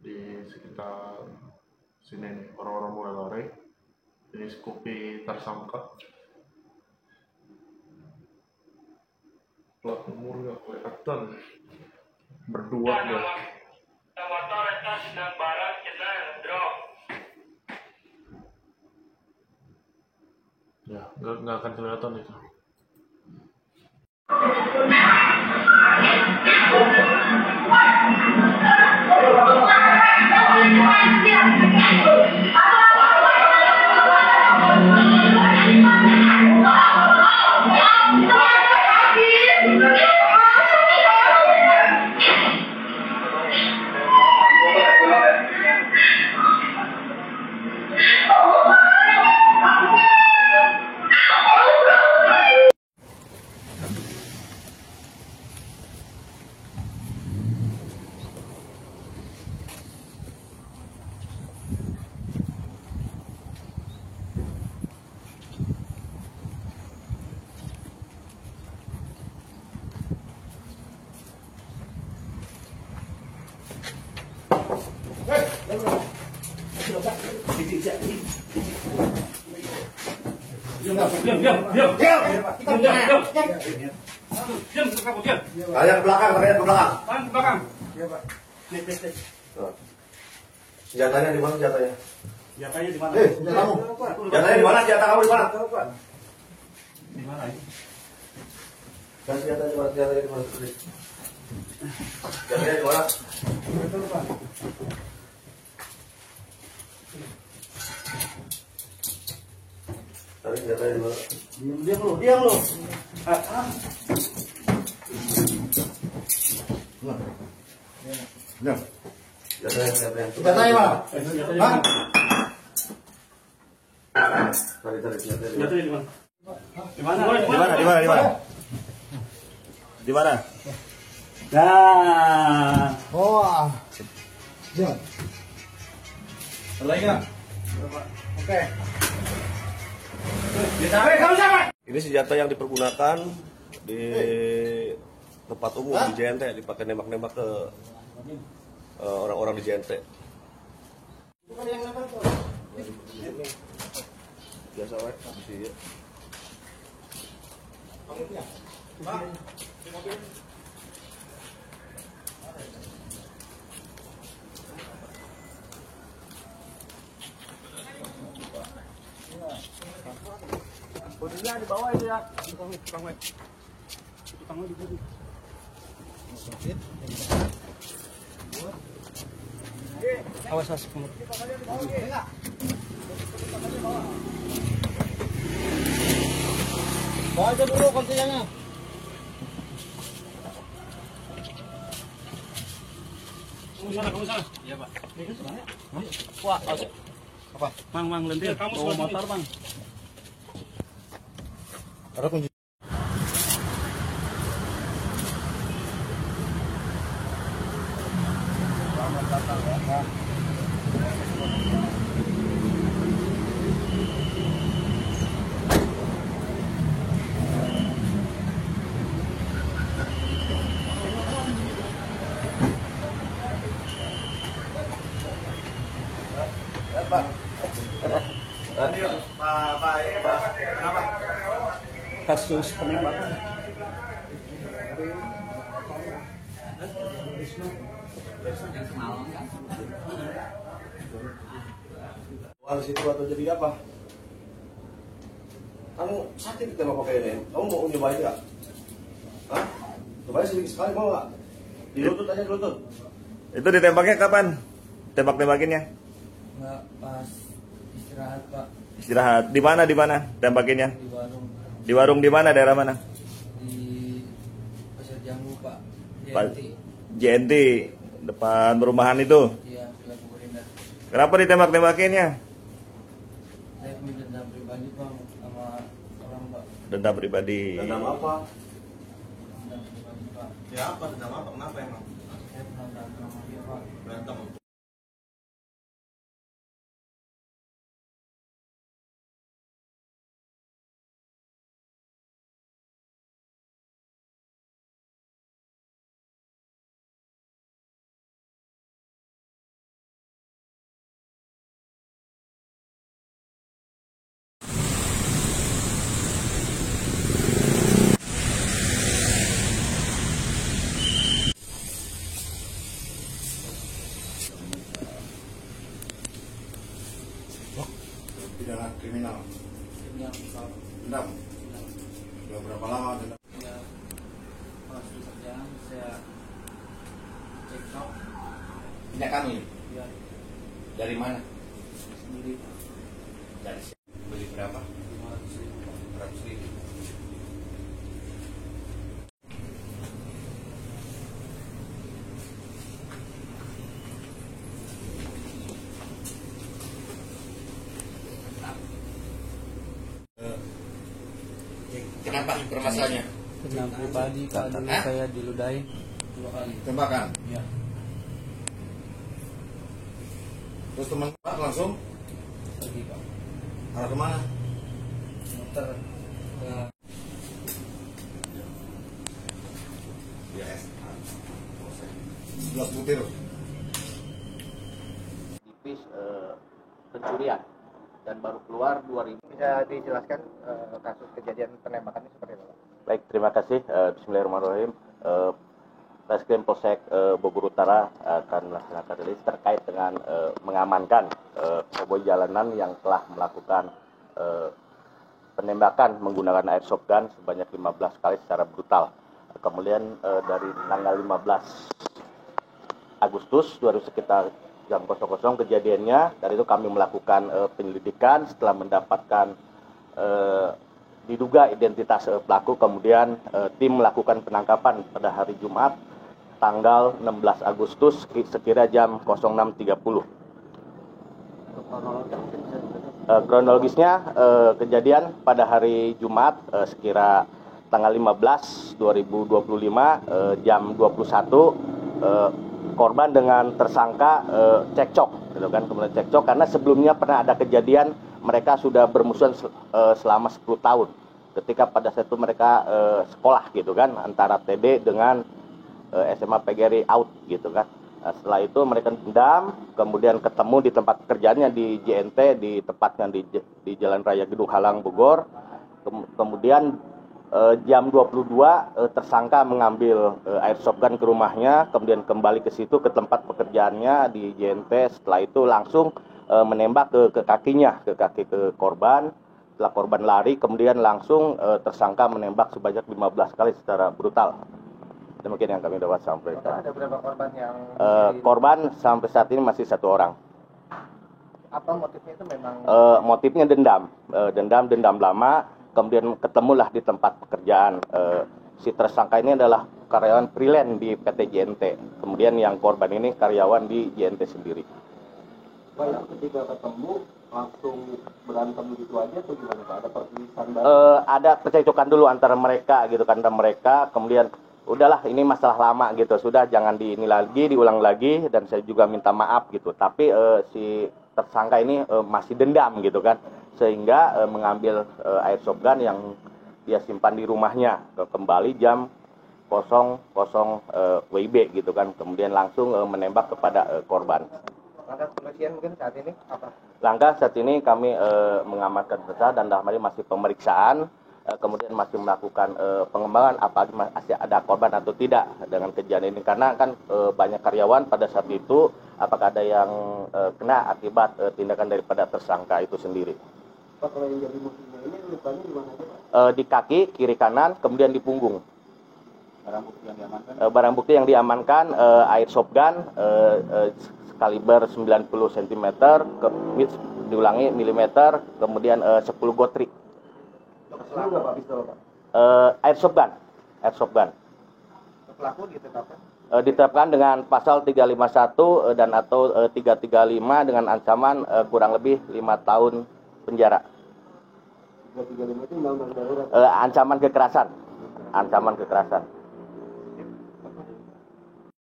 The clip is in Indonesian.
di sekitar sini nih, orang-orang mulai lari. Ini Scoopy tersangka. Plat nomor nggak kelihatan, berdua ya. Motor itu sedang barang kita drop. Ya, nggak akan kelihatan itu. Kalian ke belakang, kalian ke belakang. Ke belakang. Iya, Pak. Senjatanya di mana senjatanya? Senjatanya di mana? Senjata kamu. Senjatanya di mana? Senjata kamu di mana? Di mana ini? Dan senjatanya di mana? Senjatanya di mana? Senjatanya di mana? Betul, Pak. Tadi senjatanya di mana? Diam lu. Nah. Senjatanya. Senjatanya, Pak. Pak. Tarik senjatanya. Senjatanya di mana? Di mana? Di mana? Nah. Oh, jangan. Ada lagi nggak? Oke. Ditarik kamu siapa? Ini senjata yang dipergunakan di tempat umum di JNT, dipakai nembak-nembak ke orang-orang di JNT. Bukan yang apa tuh? Biasa wek, habis ya. Bodinya di bawah itu ya. Tukang wek. Tukang wek di sini. Awas awas. Bawa aja dulu kontennya. Kamu sana. Iya, Pak. Wah, apa? Mang, lentir. Bawa motor, Bang. Ada kunci. Selamat datang ya, Pak. Kasus penembakan. Wah, situ atau jadi apa? Kamu sakit ditembak pakai ini. Kamu mau nyobain nggak? Hah? Cobain sedikit sekali mau nggak? Di lutut aja, di lutut. Itu ditembaknya kapan? Tembak-tembakinnya? Nggak pas istirahat, Pak. Istirahat. Di mana tembakinnya? Di warung. Di warung di mana? Daerah mana? Di Pasar Jambu, Pak. Pak- JNT. JNT, depan perumahan itu. Iya, Pelaku Kurinda. Kenapa ditembak-tembakinnya? Saya punya dendam pribadi, Bang, sama orang, Pak. Dendam pribadi. Dendam apa? Dendam pribadi, Pak. Ya apa? Dendam apa? Kenapa emang? Saya pernah berantem sama dia, Pak. Berantem. Kriminal. yang soal Dendam. Sudah berapa lama dendam? ya pas di kerjaan saya cekcok Punya kami. ya Dari mana? sendiri Dari beli berapa? 500.000. 100.000. Kenapa permasalahannya? Kenal pribadi Pak, dulu Hah? saya diludahi 2 kali. Tembakan. Ya, Terus teman Pak langsung pergi Pak. arah kemana? Muter ke Ya, sebelah butir. tipis pencurian dan baru keluar 2000. Bisa dijelaskan kasus kejadian penembakan ini seperti apa? Baik, terima kasih. Bismillahirrahmanirrahim. Reskrim Polsek Bogor Utara akan melaksanakan rilis terkait dengan mengamankan konvoy jalanan yang telah melakukan penembakan menggunakan airsoft gun sebanyak 15 kali secara brutal. Kemudian dari tanggal 15 Agustus 2000 sekitar jam 00 kejadiannya. Dari itu kami melakukan penyelidikan setelah mendapatkan diduga identitas pelaku. Kemudian tim melakukan penangkapan pada hari Jumat tanggal 16 Agustus sekira jam 06.30. Kronologisnya kejadian pada hari Jumat sekira tanggal 15 2025 jam 21 korban dengan tersangka cekcok gitu kan, kemudian cekcok karena sebelumnya pernah ada kejadian mereka sudah bermusuhan selama 10 tahun ketika pada saat itu mereka sekolah gitu kan, antara TD dengan SMA PGRI out gitu kan. Setelah itu mereka dendam, kemudian ketemu di tempat pekerjaannya di JNT, di tempatnya di Jalan Raya Gedung Halang Bogor. Kemudian jam 22 tersangka mengambil airsoft gun ke rumahnya, kemudian kembali ke situ ke tempat pekerjaannya di JNT. Setelah itu langsung menembak ke kakinya, ke kaki ke korban. Setelah korban lari, kemudian langsung tersangka menembak sebanyak 15 kali secara brutal. Demikian yang kami dapat sampaikan. Ada berapa korban yang Korban sampai saat ini masih 1 orang. apa motifnya itu memang Motifnya dendam lama. Kemudian ketemulah di tempat pekerjaan. Si tersangka ini adalah karyawan freelance di PT JNT. Kemudian yang korban ini karyawan di JNT sendiri. Pak, ketika ketemu langsung berantem gitu aja atau gimana Pak? Ada pertulisan Ada percekcokan dulu antara mereka gitu kan, antara mereka. Kemudian udahlah ini masalah lama gitu, sudah jangan diulang lagi, dan saya juga minta maaf gitu. Tapi si tersangka ini masih dendam gitu kan, sehingga mengambil airsoft gun yang dia simpan di rumahnya kembali jam 00 WIB gitu kan, kemudian langsung menembak kepada korban. langkah kepolisian mungkin saat ini apa? Langkah saat ini kami mengamankan tersangka dan dalam hal ini masih pemeriksaan, kemudian masih melakukan pengembangan apa masih ada korban atau tidak dengan kejadian ini, karena kan banyak karyawan pada saat itu apakah ada yang kena akibat tindakan daripada tersangka itu sendiri. Pak, kalau yang jadi musuhnya ini lukanya di mana aja Pak? Di kaki kiri kanan, kemudian di punggung. Barang bukti yang diamankan? Barang bukti yang diamankan airsoft gun kaliber 90 cm diulangi milimeter, kemudian 10 gotri. Pelaku nggak Pak, pistol Pak? Airsoft gun. Pelaku ditetapkan? Ditetapkan dengan pasal 351 dan atau 335 dengan ancaman kurang lebih 5 tahun penjara. 335 itu undang-undang darurat? Ancaman kekerasan.